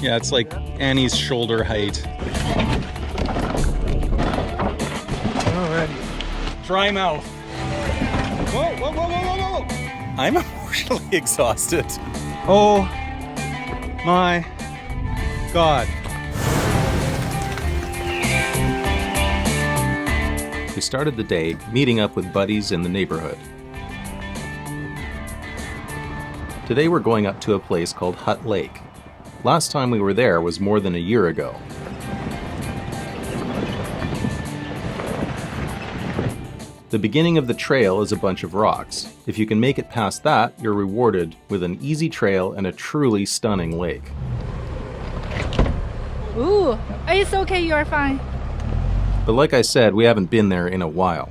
Yeah, it's like Annie's shoulder height. Alrighty. Dry mouth. Whoa, whoa, whoa, whoa, whoa, whoa! I'm emotionally exhausted. Oh my God. We started the day meeting up with buddies in the neighborhood. Today we're going up to a place called Hut Lake. Last time we were there was more than a year ago. The beginning of the trail is a bunch of rocks. If you can make it past that, you're rewarded with an easy trail and a truly stunning lake. Ooh, it's okay, you're fine. But like I said, we haven't been there in a while.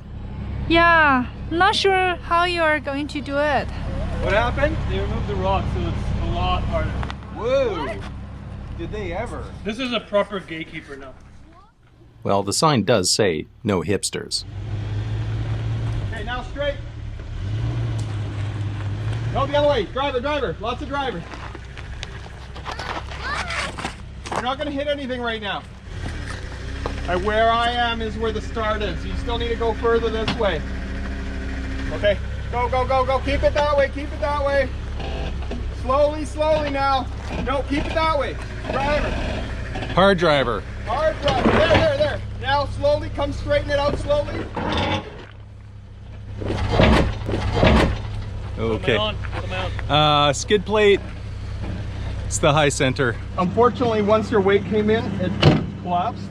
Yeah, not sure how you're going to do it. What happened? They removed the rock, so it's a lot harder. Whoa! What? Did they ever? This is a proper gatekeeper now. Well, the sign does say, no hipsters. Okay, now straight. No, the other way. Driver, driver. Lots of drivers. You're not going to hit anything right now. Where I am is where the start is. You still need to go further this way. Okay. Go, go, go, go. Keep it that way. Keep it that way. Slowly, slowly now. No, keep it that way. Driver. Hard driver. Hard driver. There, there, there. Now slowly come straighten it out slowly. Okay. Put 'em out. Skid plate. It's the high center. Unfortunately, once your weight came in, it collapsed.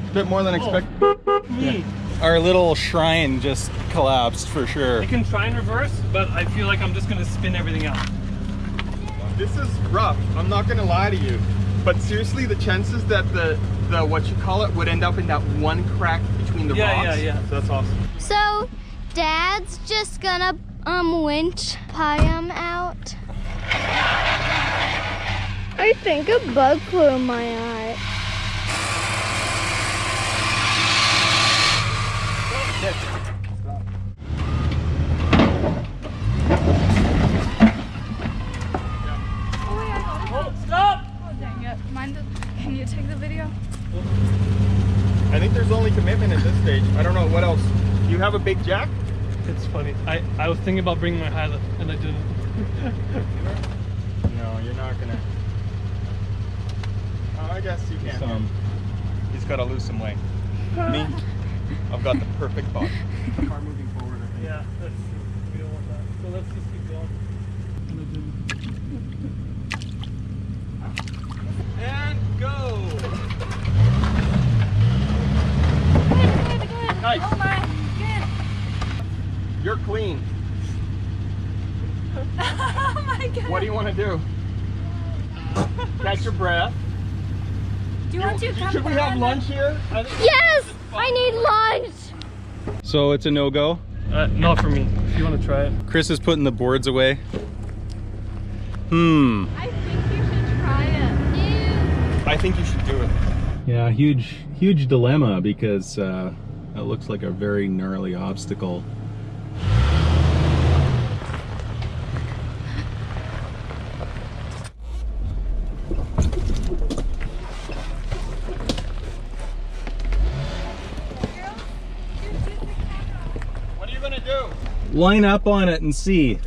A bit more than expected. Me. Our little shrine just collapsed for sure. I can try and reverse, but I feel like I'm just gonna spin everything out. This is rough. I'm not gonna lie to you. But seriously, the chances that the what you call it would end up in that one crack between the rocks. Yeah. So that's awesome. So, Dad's just gonna winch Piam out. I think a bug flew in my eye. Oh, stop! Oh, dang it. Can you take the video? I think there's only commitment at this stage. I don't know what else. Do you have a big jack? It's funny. I was thinking about bringing my high lift, and I didn't. No, you're not gonna. Oh, I guess you can. He's got to lose some weight. Me, I've got the perfect body. Car moving forward. I think. Yeah, that's true. We don't want that. So let's just keep going. And go. Good. Nice. Oh my, good. You're clean. Oh my God. What do you want to do? Catch your breath. Do you want to come Should we have lunch here? I think Yes! I need lunch! So it's a no-go? Not for me. If you want to try it. Chris is putting the boards away. I think you should try it. I think you should do it. Yeah, huge dilemma because it looks like a very gnarly obstacle. What are you gonna do? Line up on it and see.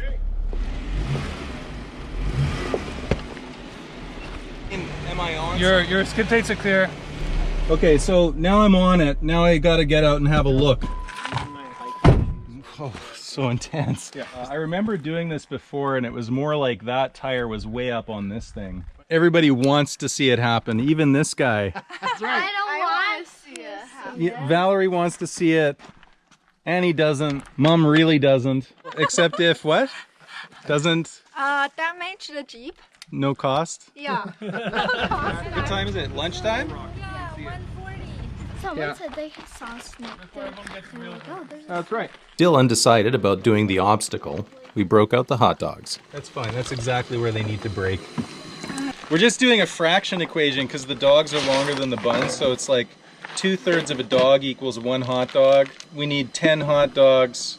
Am I on? Your skid plates are clear. Okay, so now I'm on it. Now I gotta get out and have a look. Oh, so intense. Yeah. I remember doing this before and it was more like that tire was way up on this thing. Everybody wants to see it happen, even this guy. That's right. I don't want to see it happen. Yeah, Valerie wants to see it. Annie doesn't. Mom really doesn't. Except if what? Doesn't? Damage the Jeep. No cost? Yeah. What time is it? Lunchtime? Yeah, 140. Someone said they saw a snake there. They're like, oh, there's a That's right. Still undecided about doing the obstacle, we broke out the hot dogs. That's fine. That's exactly where they need to break. We're just doing a fraction equation because the dogs are longer than the buns, so it's like 2/3 of a dog equals 1 hot dog. We need 10 hot dogs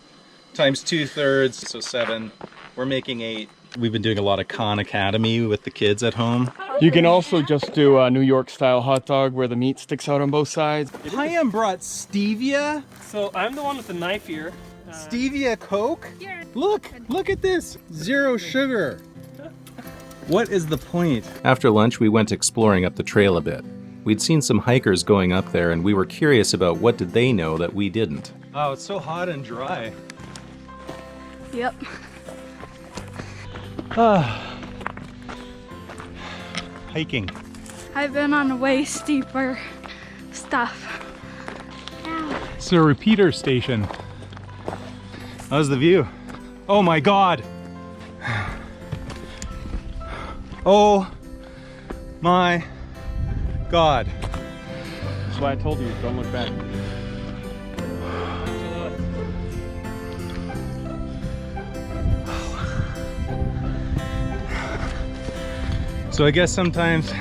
times 2/3, so 7. We're making 8. We've been doing a lot of Khan Academy with the kids at home. You can also just do a New York style hot dog where the meat sticks out on both sides. Payam brought stevia. So I'm the one with the knife here. Stevia Coke? Look at this. 0 sugar. What is the point? After lunch, we went exploring up the trail a bit. We'd seen some hikers going up there, and we were curious about what did they know that we didn't. Oh, it's so hot and dry. Yep. Hiking. I've been on way steeper stuff. Ow. It's a repeater station. How's the view? Oh my God. Oh my God. That's why I told you, don't look back. So I guess sometimes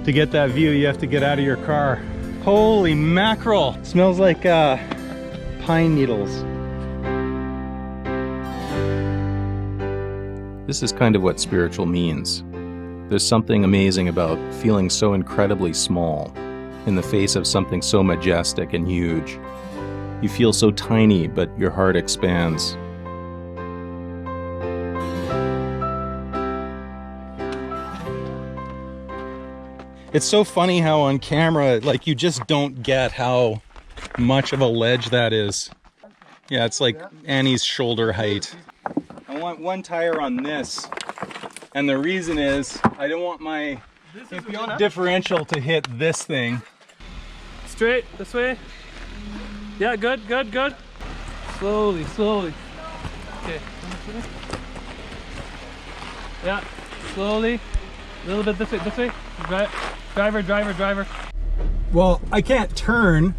to get that view, you have to get out of your car. Holy mackerel. Smells like pine needles. This is kind of what spiritual means. There's something amazing about feeling so incredibly small in the face of something so majestic and huge. You feel so tiny, but your heart expands. It's so funny how on camera, like, you just don't get how much of a ledge that is. Yeah, it's like Annie's shoulder height. I want one tire on this, and the reason is I don't want my differential to hit this thing. Straight, this way. Yeah, good, good, good. Slowly, slowly. Okay. Yeah, slowly. A little bit this way, this way. Driver, driver, driver. Well, I can't turn.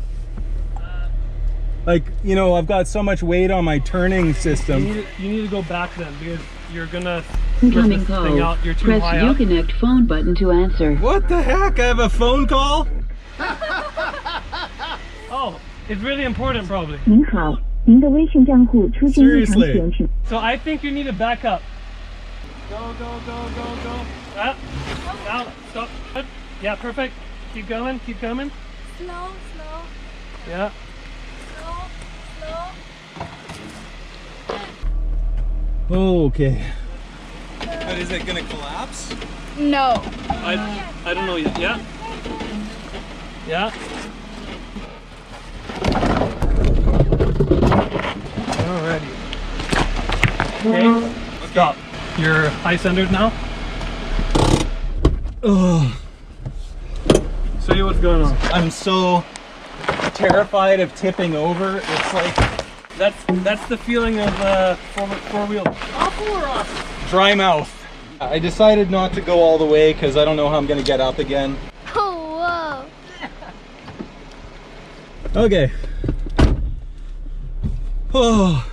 Like, you know, I've got so much weight on my turning system. You need to go back then, because you're gonna Incoming this call. thing out. You're too Press high up. Uconnect phone button to answer. What the heck? I have a phone call? Oh, it's really important probably. 您好，您的微信账户出现异常显示。 So I think you need to back up. Go, go, go, go, go. Ah, now, stop. Good. Yeah, perfect. Keep going, keep coming. Slow, slow, Yeah. slow, slow. Okay. But is it gonna collapse? No. I don't know yet. Yeah. Yeah. Alrighty. Okay. Stop. You're high centered now. Oh, Show you what's going on. I'm so terrified of tipping over. It's like That's the feeling of four wheel. Off or off? dry mouth. I decided not to go all the way because I don't know how I'm gonna get up again. Oh, whoa. Okay. Oh.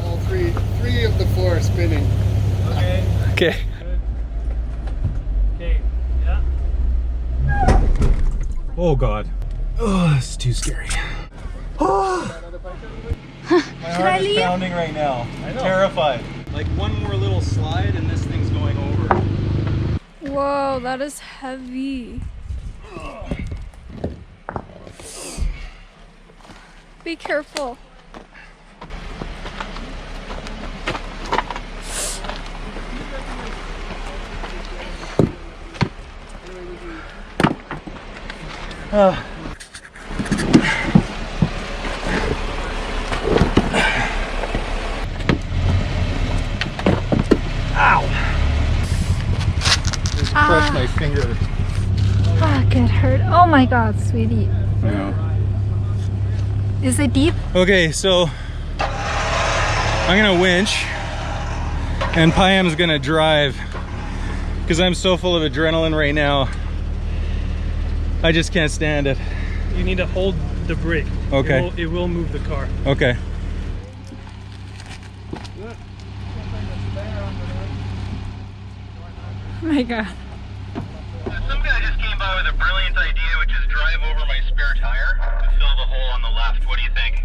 All three of the 4 are spinning. Okay. Okay. Okay. Yeah. Oh God. Oh, it's too scary. Oh. My heart is pounding right now. I'm terrified. Like one more little slide and this thing's going over. Whoa, that is heavy. Be careful. Just crushed my finger. Fuck, it hurt. Oh my God, sweetie. Is it deep? Okay, so I'm gonna winch and Payam's gonna drive because I'm so full of adrenaline right now. I just can't stand it. You need to hold the brake. Okay. It will move the car. Okay. Oh my God. Some guy just came by with a brilliant idea, which is drive over my spare tire to fill the hole on the left. What do you think?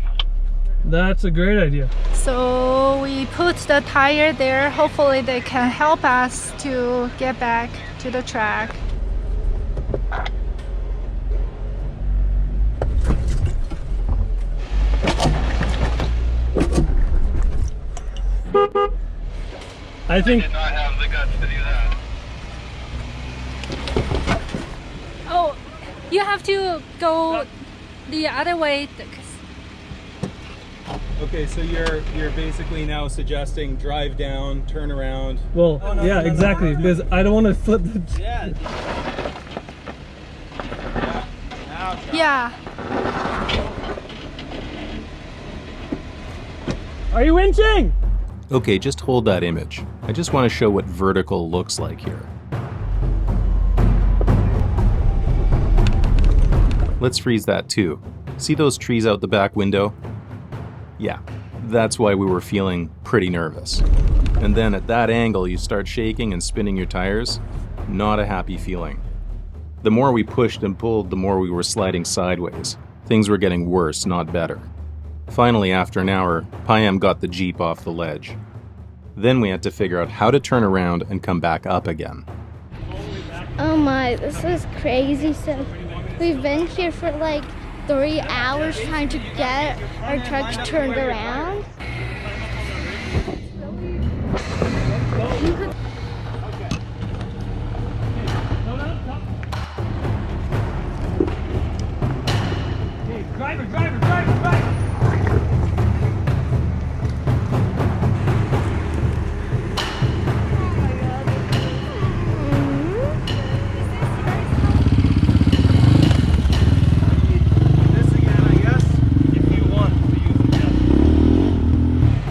That's a great idea. So we put the tire there. Hopefully they can help us to get back to the track. I think Did not have the guts to do that. Oh, you have to go the other way. Okay, so you're basically now suggesting drive down, turn around. well, yeah, exactly. Because I don't want to flip the. Yeah. Are you winching? Okay, just hold that image. I just want to show what vertical looks like here. Let's freeze that too. See those trees out the back window? Yeah, that's why we were feeling pretty nervous. And then at that angle, you start shaking and spinning your tires. Not a happy feeling. The more we pushed and pulled, the more we were sliding sideways. Things were getting worse, not better. Finally, after an hour, Payam got the Jeep off the ledge. Then we had to figure out how to turn around and come back up again. Oh my, this is crazy. So we've been here for like 3 hours trying to get our trucks turned around. Hey, driver. This again, I guess. If you want to use it, yeah.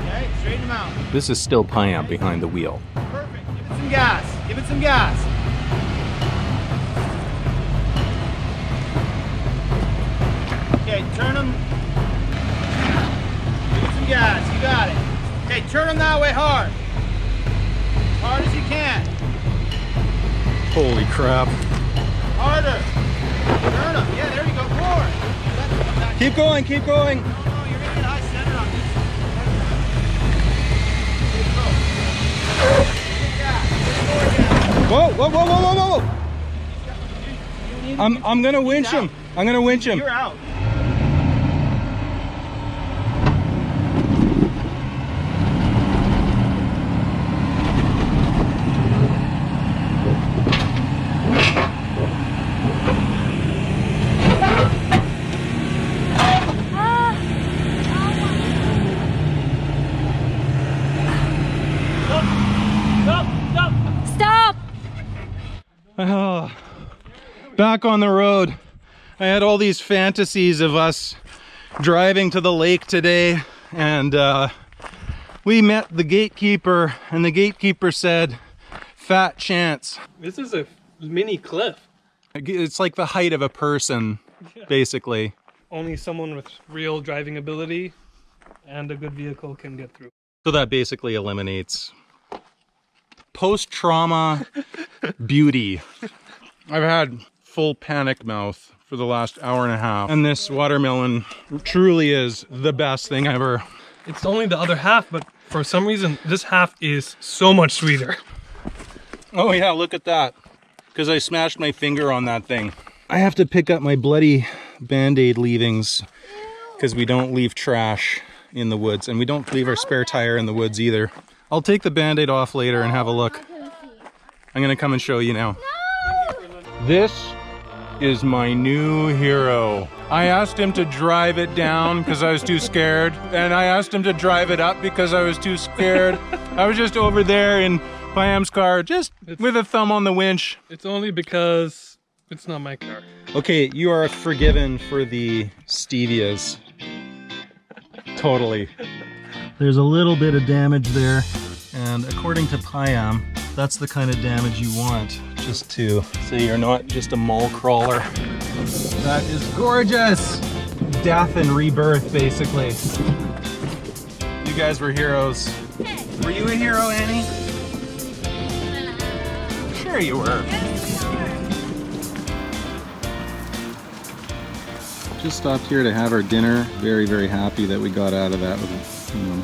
Okay, straighten them out. This is still Payam behind the wheel. Perfect. Give it some gas. Give it some gas. Okay, turn them. Give it some gas. You got it. Okay, turn them that way hard. As hard as you can. Holy crap. Harder. Turn them. Yeah, there you go. Forward. Keep going, keep going. No, you're gonna get high center on this. Whoa, whoa, whoa, whoa, whoa, whoa. I'm gonna winch him. I'm gonna winch him. You're out. Stop! Back on the road. I had all these fantasies of us driving to the lake today, and we met the gatekeeper, and the gatekeeper said, fat chance. This is a mini cliff. It's like the height of a person, basically. Only someone with real driving ability and a good vehicle can get through. So that basically eliminates post-trauma beauty. I've had full panic mouth for the last hour and a half, and this watermelon truly is the best thing ever. It's only the other half, but for some reason, this half is so much sweeter. Oh yeah, look at that. Because I smashed my finger on that thing. I have to pick up my bloody Band-Aid leavings because we don't leave trash in the woods, and we don't leave our spare tire in the woods either. I'll take the Band-Aid off later and have a look. I'm gonna come and show you now. This is my new hero. I asked him to drive it down because I was too scared, and I asked him to drive it up because I was too scared. I was just over there in Payam's car, just with a thumb on the winch. It's only because it's not my car. Okay, you are forgiven for the stevias. Totally. There's a little bit of damage there, and according to Payam, that's the kind of damage you want, just to so you're not just a mole crawler. That is gorgeous! Death and rebirth, basically. You guys were heroes. Were you a hero, Annie? Sure you were. Just stopped here to have our dinner. Very, very happy that we got out of that with, you know,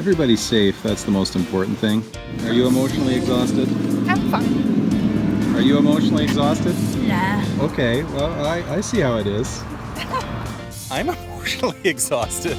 everybody's safe. That's the most important thing. Are you emotionally exhausted? I'm fine. Are you emotionally exhausted? Yeah. Okay, well, I see how it is. I'm emotionally exhausted.